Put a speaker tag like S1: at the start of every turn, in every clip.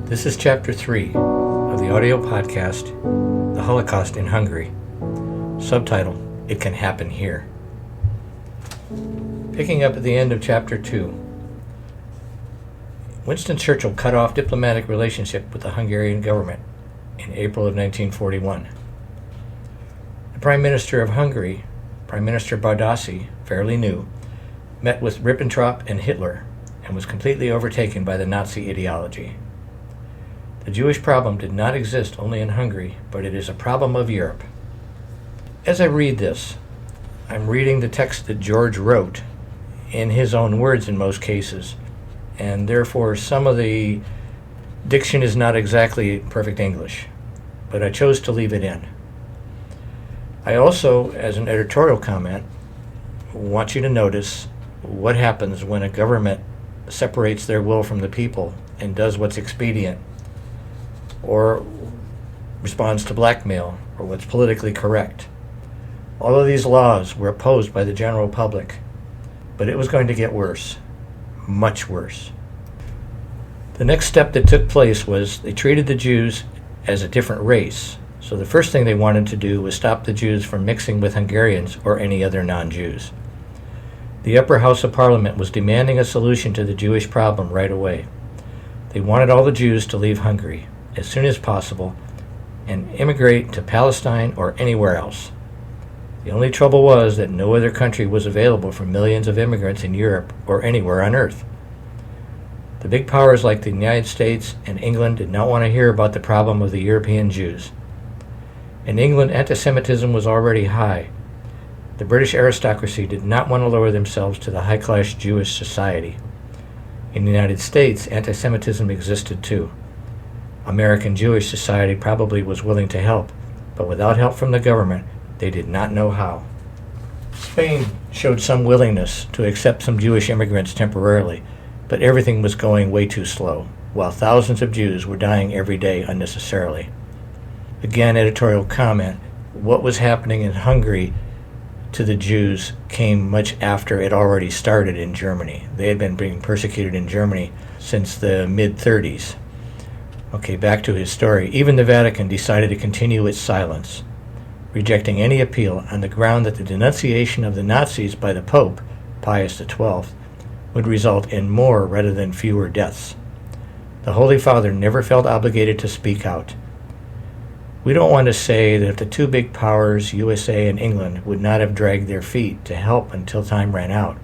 S1: This is Chapter 3 of the audio podcast, The Holocaust in Hungary. Subtitle, It Can Happen Here. Picking up at the end of Chapter 2, Winston Churchill cut off diplomatic relationship with the Hungarian government in April of 1941. The Prime Minister of Hungary, Prime Minister Bardasi, fairly new, met with Ribbentrop and Hitler and was completely overtaken by the Nazi ideology. The Jewish problem did not exist only in Hungary, but it is a problem of Europe. As I read this, I'm reading the text that George wrote in his own words in most cases, and therefore some of the diction is not exactly perfect English, but I chose to leave it in. I also, as an editorial comment, want you to notice what happens when a government separates their will from the people and does what's expedient, or responds to blackmail, or what's politically correct. All of these laws were opposed by the general public, but it was going to get worse, much worse. The next step that took place was they treated the Jews as a different race. So the first thing they wanted to do was stop the Jews from mixing with Hungarians or any other non-Jews. The upper house of parliament was demanding a solution to the Jewish problem right away. They wanted all the Jews to leave Hungary as soon as possible and immigrate to Palestine or anywhere else. The only trouble was that no other country was available for millions of immigrants in Europe or anywhere on earth. The big powers like the United States and England did not want to hear about the problem of the European Jews. In England, anti-Semitism was already high. The British aristocracy did not want to lower themselves to the high-class Jewish society. In the United States, anti-Semitism existed too. American Jewish society probably was willing to help, but without help from the government, they did not know how. Spain showed some willingness to accept some Jewish immigrants temporarily, but everything was going way too slow, while thousands of Jews were dying every day unnecessarily. Again, editorial comment, what was happening in Hungary to the Jews came much after it already started in Germany. They had been being persecuted in Germany since the mid-30s. Okay, back to his story. Even the Vatican decided to continue its silence, rejecting any appeal on the ground that the denunciation of the Nazis by the Pope, Pius XII, would result in more rather than fewer deaths. The Holy Father never felt obligated to speak out. We don't want to say that if the two big powers, USA and England, would not have dragged their feet to help until time ran out,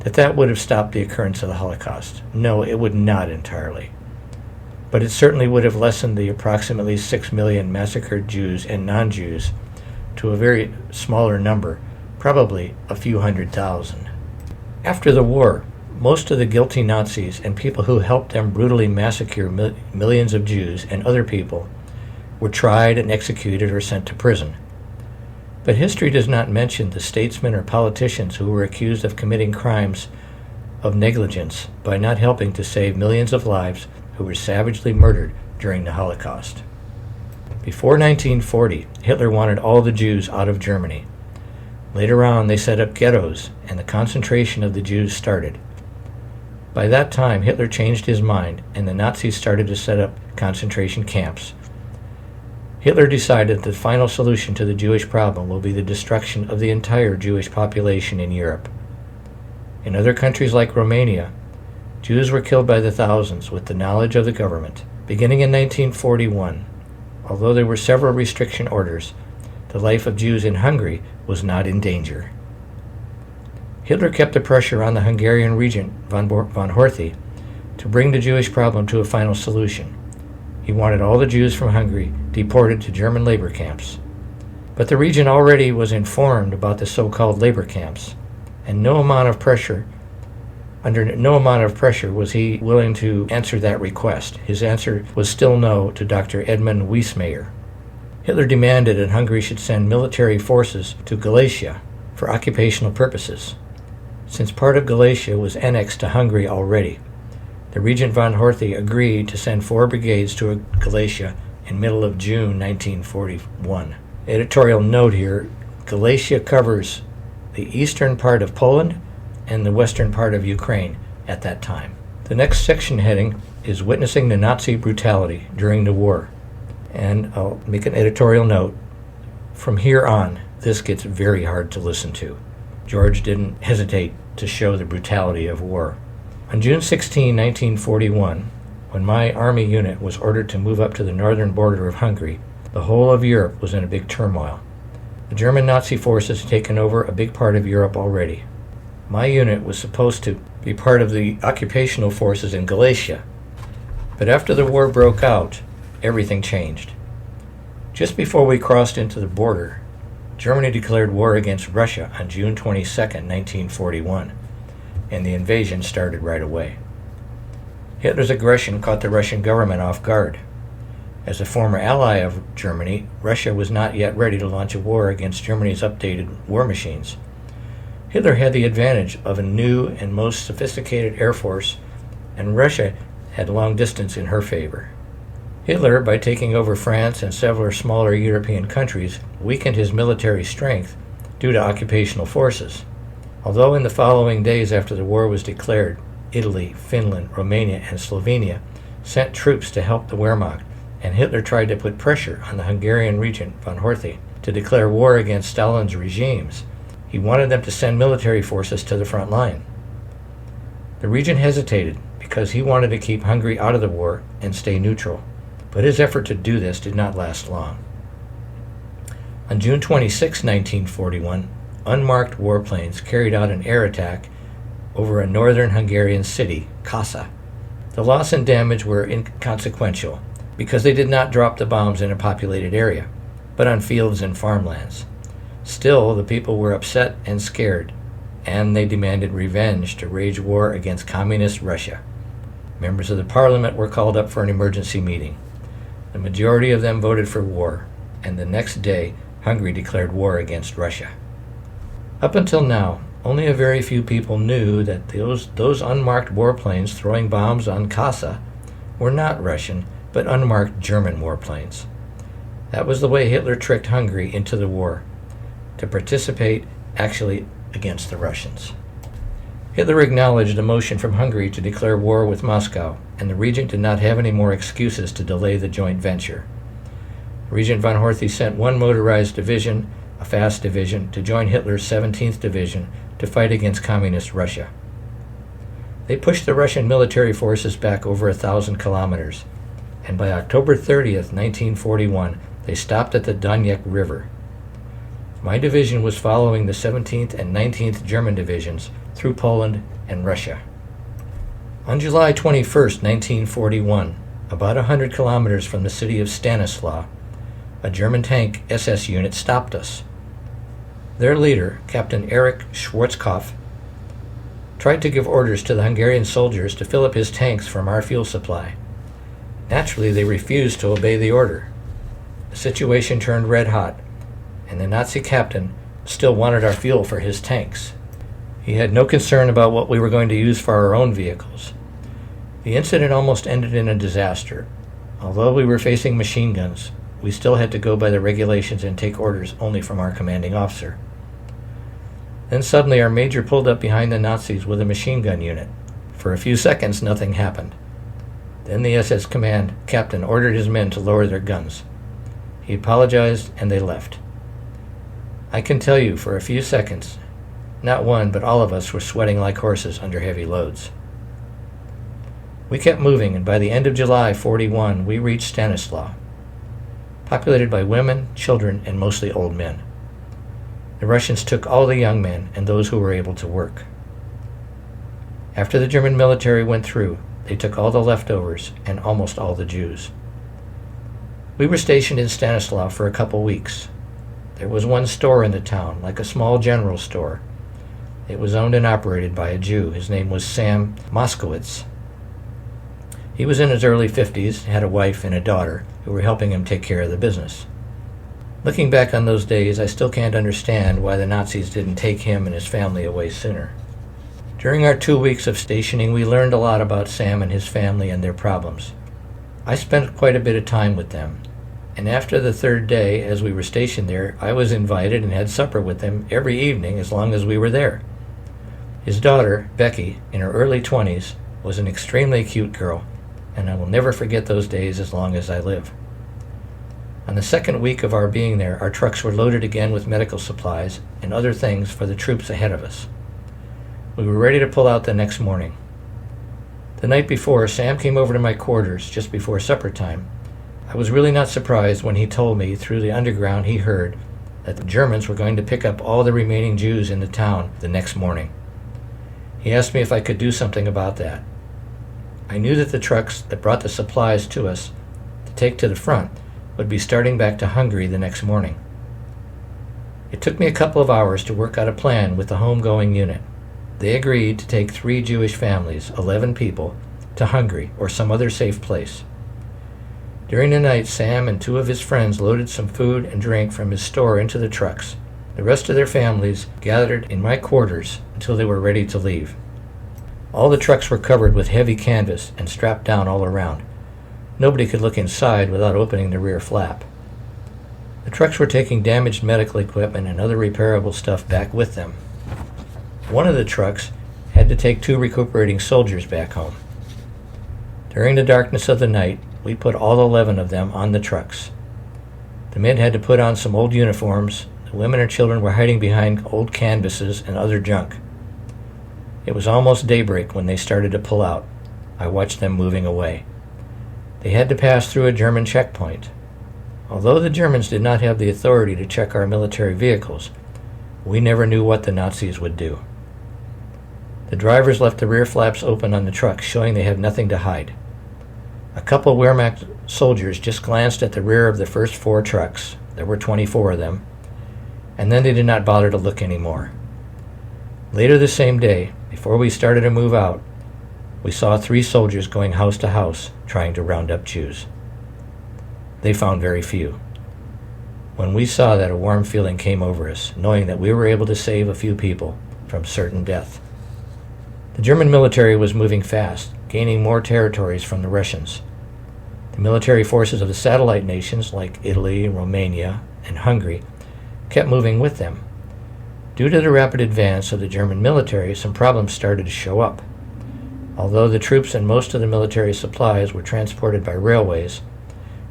S1: that would have stopped the occurrence of the Holocaust. No, it would not entirely. But it certainly would have lessened the approximately 6 million massacred Jews and non-Jews to a very smaller number, probably a few 100,000. After the war, most of the guilty Nazis and people who helped them brutally massacre millions of Jews and other people were tried and executed or sent to prison. But history does not mention the statesmen or politicians who were accused of committing crimes of negligence by not helping to save millions of lives who were savagely murdered during the Holocaust. Before 1940, Hitler wanted all the Jews out of Germany. Later on, they set up ghettos, and the concentration of the Jews started. By that time, Hitler changed his mind, and the Nazis started to set up concentration camps. Hitler decided the final solution to the Jewish problem will be the destruction of the entire Jewish population in Europe. In other countries like Romania, Jews were killed by the thousands with the knowledge of the government. Beginning in 1941, although there were several restriction orders, the life of Jews in Hungary was not in danger. Hitler kept the pressure on the Hungarian regent, von Horthy, to bring the Jewish problem to a final solution. He wanted all the Jews from Hungary deported to German labor camps. But the regent already was informed about the so-called labor camps, and under no amount of pressure was he willing to answer that request. His answer was still no to Dr. Edmund Wiesmeyer. Hitler demanded that Hungary should send military forces to Galicia for occupational purposes. Since part of Galicia was annexed to Hungary already, the Regent von Horthy agreed to send 4 brigades to Galicia in middle of June 1941. Editorial note here, Galicia covers the eastern part of Poland and the western part of Ukraine at that time. The next section heading is witnessing the Nazi brutality during the war. And I'll make an editorial note. From here on, this gets very hard to listen to. George didn't hesitate to show the brutality of war. On June 16, 1941, when my army unit was ordered to move up to the northern border of Hungary, the whole of Europe was in a big turmoil. The German Nazi forces had taken over a big part of Europe already. My unit was supposed to be part of the occupational forces in Galicia. But after the war broke out, everything changed. Just before we crossed into the border, Germany declared war against Russia on June 22, 1941, and the invasion started right away. Hitler's aggression caught the Russian government off guard. As a former ally of Germany, Russia was not yet ready to launch a war against Germany's updated war machines. Hitler had the advantage of a new and most sophisticated air force, and Russia had long distance in her favor. Hitler, by taking over France and several smaller European countries, weakened his military strength due to occupational forces. Although in the following days after the war was declared, Italy, Finland, Romania, and Slovenia sent troops to help the Wehrmacht, and Hitler tried to put pressure on the Hungarian regent von Horthy to declare war against Stalin's regimes. He wanted them to send military forces to the front line. The regent hesitated because he wanted to keep Hungary out of the war and stay neutral, but his effort to do this did not last long. On June 26, 1941, unmarked warplanes carried out an air attack over a northern Hungarian city, Kassa. The loss and damage were inconsequential because they did not drop the bombs in a populated area, but on fields and farmlands. Still, the people were upset and scared, and they demanded revenge to wage war against communist Russia. Members of the parliament were called up for an emergency meeting. The majority of them voted for war, and the next day, Hungary declared war against Russia. Up until now, only a very few people knew that those unmarked warplanes throwing bombs on Kassa were not Russian, but unmarked German warplanes. That was the way Hitler tricked Hungary into the war, to participate actually against the Russians. Hitler acknowledged a motion from Hungary to declare war with Moscow, and the regent did not have any more excuses to delay the joint venture. Regent von Horthy sent one motorized division, a fast division, to join Hitler's 17th Division to fight against communist Russia. They pushed the Russian military forces back over 1,000 kilometers, and by October 30th, 1941, they stopped at the Donetsk River. My division was following the 17th and 19th German divisions through Poland and Russia. On July 21st, 1941, about 100 kilometers from the city of Stanislav, a German tank SS unit stopped us. Their leader, Captain Erich Schwarzkopf, tried to give orders to the Hungarian soldiers to fill up his tanks from our fuel supply. Naturally, they refused to obey the order. The situation turned red hot, and the Nazi captain still wanted our fuel for his tanks. He had no concern about what we were going to use for our own vehicles. The incident almost ended in a disaster. Although we were facing machine guns, we still had to go by the regulations and take orders only from our commanding officer. Then suddenly our major pulled up behind the Nazis with a machine gun unit. For a few seconds, nothing happened. Then the SS command captain ordered his men to lower their guns. He apologized, and they left. I can tell you, for a few seconds, not one, but all of us were sweating like horses under heavy loads. We kept moving, and by the end of July 41, we reached Stanislav, populated by women, children, and mostly old men. The Russians took all the young men and those who were able to work. After the German military went through, they took all the leftovers and almost all the Jews. We were stationed in Stanislav for a couple weeks. There was one store in the town, like a small general store. It was owned and operated by a Jew. His name was Sam Moskowitz. He was in his early 50s, had a wife and a daughter who were helping him take care of the business. Looking back on those days, I still can't understand why the Nazis didn't take him and his family away sooner. During our 2 weeks of stationing, we learned a lot about Sam and his family and their problems. I spent quite a bit of time with them, and after the third day, as we were stationed there, I was invited and had supper with them every evening as long as we were there. His daughter, Becky, in her early 20s, was an extremely cute girl, and I will never forget those days as long as I live. On the second week of our being there, our trucks were loaded again with medical supplies and other things for the troops ahead of us. We were ready to pull out the next morning. The night before, Sam came over to my quarters just before supper time. I was really not surprised when he told me through the underground he heard that the Germans were going to pick up all the remaining Jews in the town the next morning. He asked me if I could do something about that. I knew that the trucks that brought the supplies to us to take to the front would be starting back to Hungary the next morning. It took me a couple of hours to work out a plan with the homegoing unit. They agreed to take 3 Jewish families, 11 people, to Hungary or some other safe place. During the night, Sam and 2 of his friends loaded some food and drink from his store into the trucks. The rest of their families gathered in my quarters until they were ready to leave. All the trucks were covered with heavy canvas and strapped down all around. Nobody could look inside without opening the rear flap. The trucks were taking damaged medical equipment and other repairable stuff back with them. One of the trucks had to take 2 recuperating soldiers back home. During the darkness of the night, we put all 11 of them on the trucks. The men had to put on some old uniforms. The women and children were hiding behind old canvases and other junk. It was almost daybreak when they started to pull out. I watched them moving away. They had to pass through a German checkpoint. Although the Germans did not have the authority to check our military vehicles, we never knew what the Nazis would do. The drivers left the rear flaps open on the trucks, showing they had nothing to hide. A couple of Wehrmacht soldiers just glanced at the rear of the first 4 trucks. There were 24 of them, and then they did not bother to look anymore. Later the same day, before we started to move out, we saw 3 soldiers going house to house trying to round up Jews. They found very few. When we saw that, a warm feeling came over us, knowing that we were able to save a few people from certain death. The German military was moving fast, gaining more territories from the Russians. The military forces of the satellite nations like Italy, Romania, and Hungary kept moving with them. Due to the rapid advance of the German military, some problems started to show up. Although the troops and most of the military supplies were transported by railways,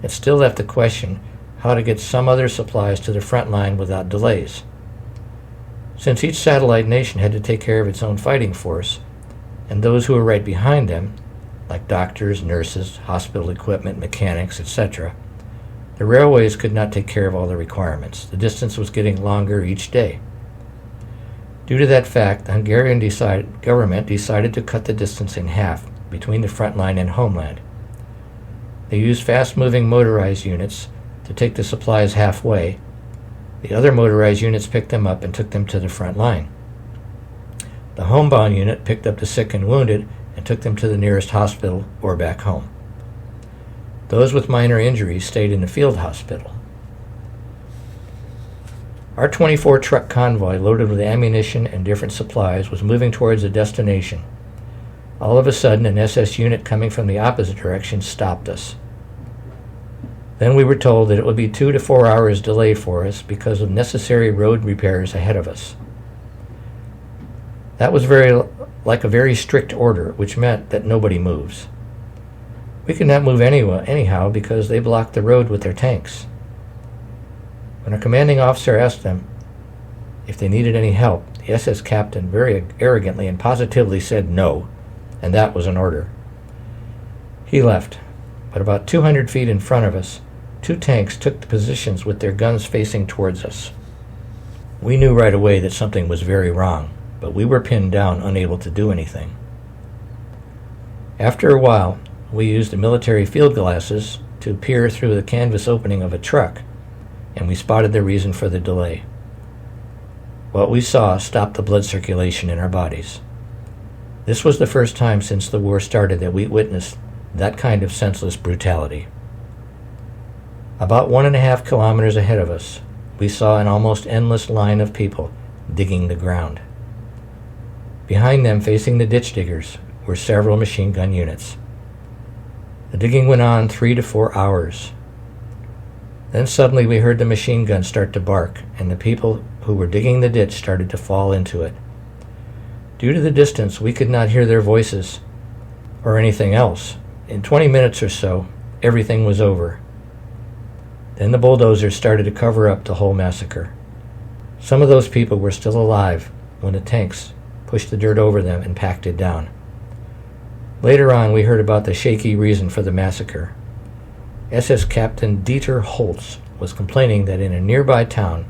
S1: it still left the question how to get some other supplies to the front line without delays. Since each satellite nation had to take care of its own fighting force, and those who were right behind them, like doctors, nurses, hospital equipment, mechanics, etc., the railways could not take care of all the requirements. The distance was getting longer each day. Due to that fact, the Hungarian government decided to cut the distance in half between the front line and homeland. They used fast-moving motorized units to take the supplies halfway. The other motorized units picked them up and took them to the front line. The homebound unit picked up the sick and wounded and took them to the nearest hospital or back home. Those with minor injuries stayed in the field hospital. Our 24-truck convoy loaded with ammunition and different supplies was moving towards a destination. All of a sudden, an SS unit coming from the opposite direction stopped us. Then we were told that it would be 2 to 4 hours delay for us because of necessary road repairs ahead of us. That was like a very strict order, which meant that nobody moves. We could not move anyhow because they blocked the road with their tanks. When our commanding officer asked them if they needed any help, the SS captain very arrogantly and positively said no, and that was an order. He left, but about 200 feet in front of us, 2 tanks took the positions with their guns facing towards us. We knew right away that something was very wrong, but we were pinned down, unable to do anything. After a while, we used the military field glasses to peer through the canvas opening of a truck, and we spotted the reason for the delay. What we saw stopped the blood circulation in our bodies. This was the first time since the war started that we witnessed that kind of senseless brutality. About 1.5 kilometers ahead of us, we saw an almost endless line of people digging the ground. Behind them, facing the ditch diggers, were several machine gun units. The digging went on 3 to 4 hours. Then suddenly we heard the machine gun start to bark, and the people who were digging the ditch started to fall into it. Due to the distance, we could not hear their voices or anything else, In 20 minutes or so, everything was over. Then the bulldozers started to cover up the whole massacre. Some of those people were still alive when the tanks pushed the dirt over them and packed it down. Later on, we heard about the shaky reason for the massacre. SS Captain Dieter Holtz was complaining that in a nearby town,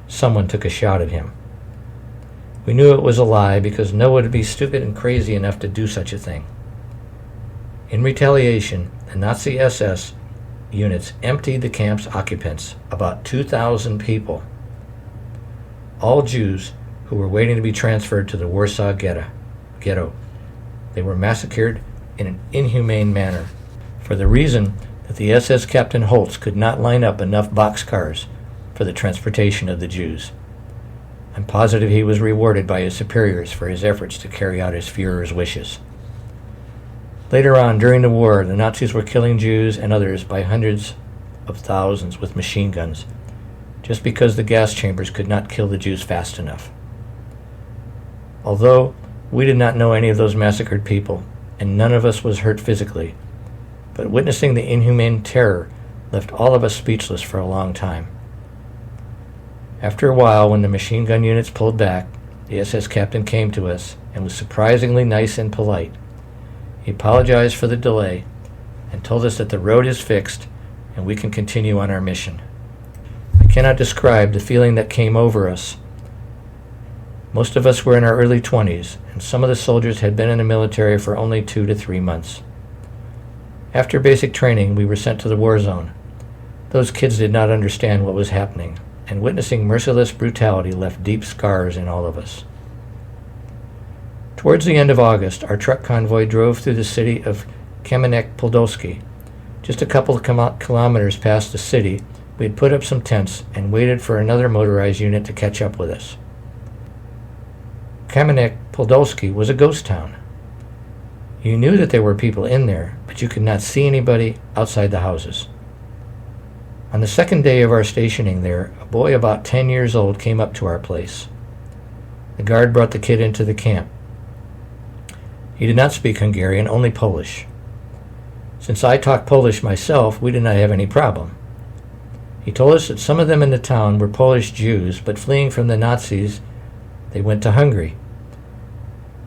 S1: someone took a shot at him. We knew it was a lie because no one would be stupid and crazy enough to do such a thing. In retaliation, the Nazi SS units emptied the camp's occupants, about 2,000 people, all Jews who were waiting to be transferred to the Warsaw Ghetto. They were massacred in an inhumane manner for the reason that the SS Captain Holtz could not line up enough boxcars for the transportation of the Jews. I'm positive he was rewarded by his superiors for his efforts to carry out his Führer's wishes. Later on, during the war, the Nazis were killing Jews and others by hundreds of thousands with machine guns, just because the gas chambers could not kill the Jews fast enough. Although we did not know any of those massacred people, and none of us was hurt physically, but witnessing the inhumane terror left all of us speechless for a long time. After a while, when the machine gun units pulled back, the SS captain came to us and was surprisingly nice and polite. He apologized for the delay and told us that the road is fixed and we can continue on our mission. I cannot describe the feeling that came over us. Most of us were in our early 20s, and some of the soldiers had been in the military for only 2 to 3 months. After basic training, we were sent to the war zone. Those kids did not understand what was happening, and witnessing merciless brutality left deep scars in all of us. Towards the end of August, our truck convoy drove through the city of Kamenek-Podolsky. Just a couple of kilometers past the city, we had put up some tents and waited for another motorized unit to catch up with us. Kamenek-Podolsky was a ghost town. You knew that there were people in there, but you could not see anybody outside the houses. On the second day of our stationing there, a boy about 10 years old came up to our place. The guard brought the kid into the camp. He did not speak Hungarian, only Polish. Since I talk Polish myself, we did not have any problem. He told us that some of them in the town were Polish Jews, but fleeing from the Nazis, they went to Hungary.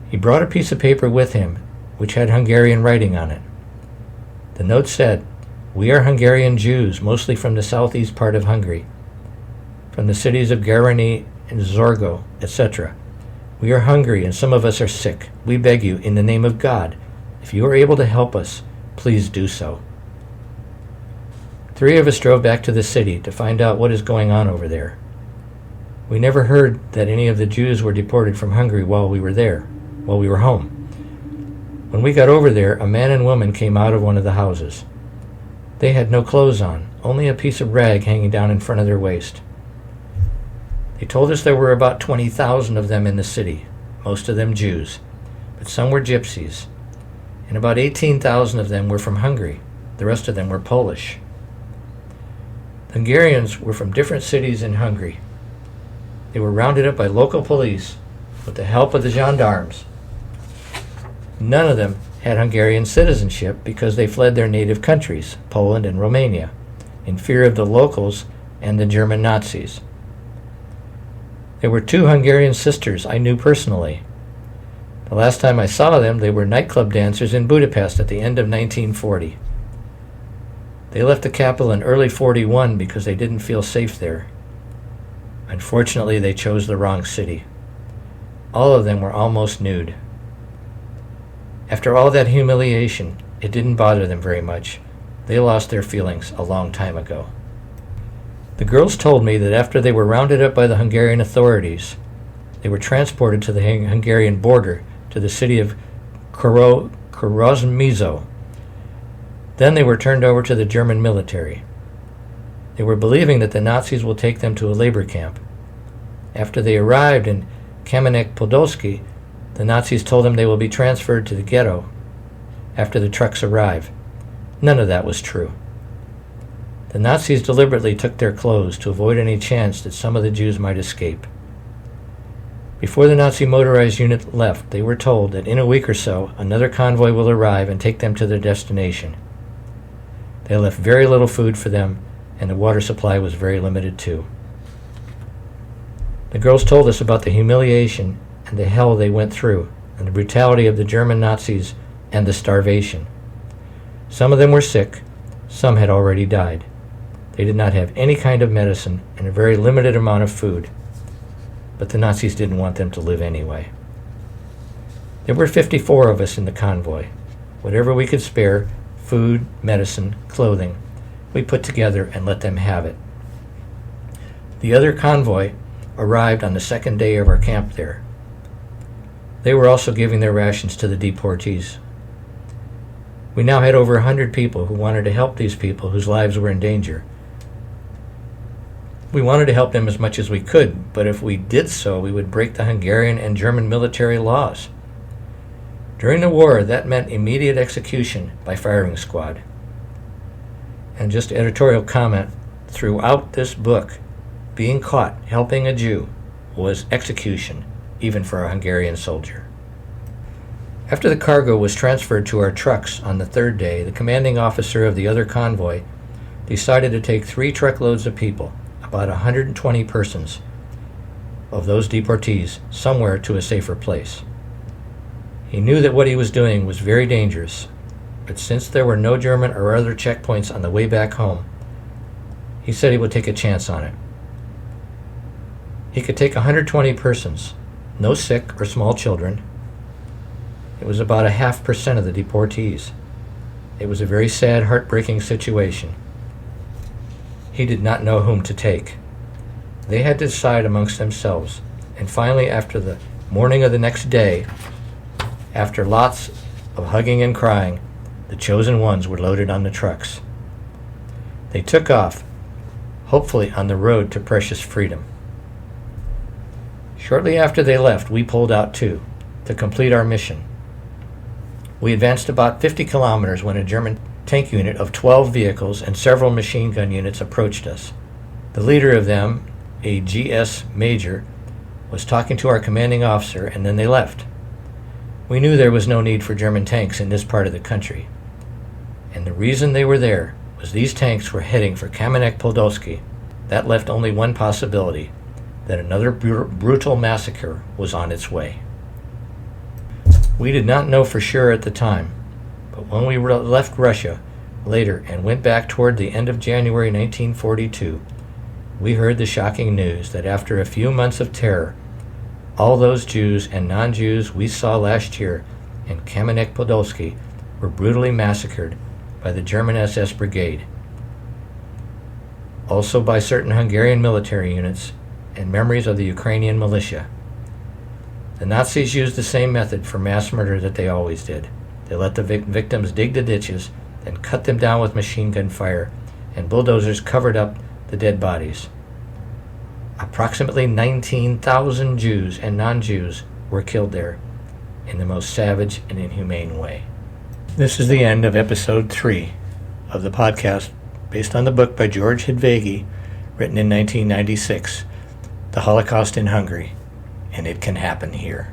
S1: He brought a piece of paper with him, which had Hungarian writing on it. The note said, "We are Hungarian Jews, mostly from the southeast part of Hungary, from the cities of Garani and Zorgo, etc. We are hungry and some of us are sick. We beg you, in the name of God, if you are able to help us, please do so." 3 of us drove back to the city to find out what is going on over there. We never heard that any of the Jews were deported from Hungary while we were home. When we got over there, a man and woman came out of one of the houses. They had no clothes on, only a piece of rag hanging down in front of their waist. They told us there were about 20,000 of them in the city, most of them Jews, but some were gypsies, and about 18,000 of them were from Hungary. The rest of them were Polish. The Hungarians were from different cities in Hungary. They were rounded up by local police with the help of the gendarmes. None of them had Hungarian citizenship because they fled their native countries, Poland and Romania, in fear of the locals and the German Nazis. There were 2 Hungarian sisters I knew personally. The last time I saw them, they were nightclub dancers in Budapest at the end of 1940. They left the capital in early 41 because they didn't feel safe there. Unfortunately, they chose the wrong city. All of them were almost nude. After all that humiliation, it didn't bother them very much. They lost their feelings a long time ago. The girls told me that after they were rounded up by the Hungarian authorities, they were transported to the Hungarian border to the city of Korozmizo. Then they were turned over to the German military. They were believing that the Nazis will take them to a labor camp. After they arrived in Kamenek-Podolsky, the Nazis told them they will be transferred to the ghetto after the trucks arrive. None of that was true. The Nazis deliberately took their clothes to avoid any chance that some of the Jews might escape. Before the Nazi motorized unit left, they were told that in a week or so, another convoy will arrive and take them to their destination. They left very little food for them, and the water supply was very limited too. The girls told us about the humiliation and the hell they went through, and the brutality of the German Nazis and the starvation. Some of them were sick, some had already died. They did not have any kind of medicine and a very limited amount of food, but the Nazis didn't want them to live anyway. There were 54 of us in the convoy. Whatever we could spare, food, medicine, clothing, we put together and let them have it. The other convoy arrived on the second day of our camp there. They were also giving their rations to the deportees. We now had over 100 people who wanted to help these people whose lives were in danger. We wanted to help them as much as we could, but if we did so, we would break the Hungarian and German military laws. During the war, that meant immediate execution by firing squad. And just editorial comment, throughout this book, being caught helping a Jew was execution, even for a Hungarian soldier. After the cargo was transferred to our trucks on the third day, the commanding officer of the other convoy decided to take 3 truckloads of people, about 120 persons, of those deportees, somewhere to a safer place. He knew that what he was doing was very dangerous, but since there were no German or other checkpoints on the way back home, he said he would take a chance on it. He could take 120 persons, no sick or small children. It was about 0.5% of the deportees. It was a very sad, heartbreaking situation. He did not know whom to take. They had to decide amongst themselves, and finally, after the morning of the next day, after lots of hugging and crying, the chosen ones were loaded on the trucks. They took off, hopefully on the road to precious freedom. Shortly after they left, we pulled out too, to complete our mission. We advanced about 50 kilometers when a German tank unit of 12 vehicles and several machine gun units approached us. The leader of them, a GS major, was talking to our commanding officer, and then they left. We knew there was no need for German tanks in this part of the country. And the reason they were there was these tanks were heading for Kamenek-Podolsky. That left only one possibility, that another brutal massacre was on its way. We did not know for sure at the time, but when we left Russia later and went back toward the end of January 1942, we heard the shocking news that after a few months of terror, all those Jews and non-Jews we saw last year in Kamenek-Podolsky were brutally massacred by the German SS Brigade, also by certain Hungarian military units and members of the Ukrainian militia. The Nazis used the same method for mass murder that they always did. They let the victims dig the ditches, then cut them down with machine gun fire, and bulldozers covered up the dead bodies. Approximately 19,000 Jews and non-Jews were killed there in the most savage and inhumane way. This is the end of episode 3 of the podcast based on the book by George Hidveghy, written in 1996, The Holocaust in Hungary, and It Can Happen Here.